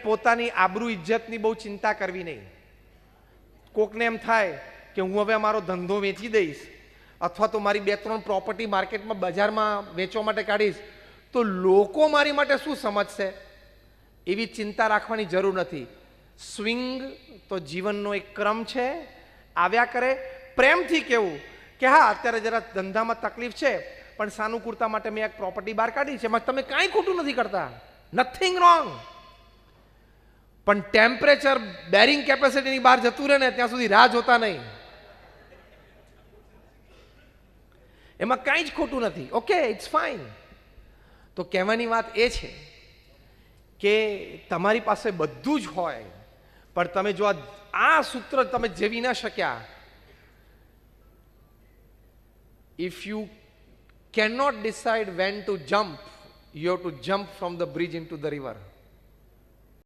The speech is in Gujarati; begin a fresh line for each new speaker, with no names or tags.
પોતાની આબરૂ ઇજ્જતની બહુ ચિંતા કરવી નહીં. કોકને એમ થાય કે હું હવે મારો ધંધો વેચી દઈશ અથવા તો મારી 2-3 પ્રોપર્ટી માર્કેટમાં બજારમાં વેચવા માટે કાઢીશ તો લોકો મારી માટે શું સમજશે, એવી ચિંતા રાખવાની જરૂર નથી. સ્વિંગ તો જીવનનો એક ક્રમ છે, આવ્યા કરે. પ્રેમથી કહેવું કે હા અત્યારે જરા ધંધામાં તકલીફ છે પણ સાનુકૂળતા માટે મેં એક પ્રોપર્ટી બહાર કાઢી છે, એમાં તમે કાંઈ ખોટું નથી કરતા, નથિંગ રોંગ. પણ ટેમ્પરેચર બેરિંગ કેપેસિટીની બહાર જતું રહે ને ત્યાં સુધી રાહ જોતા નહીં, એમાં કાંઈ જ ખોટું નથી. Okay, it's fine. તો કહેવાની વાત એ છે કે તમારી પાસે બધું જ હોય પણ તમે જો આ સૂત્ર તમે જેવી ન શક્યા, if you cannot decide when to jump, you have to jump from the bridge into the river.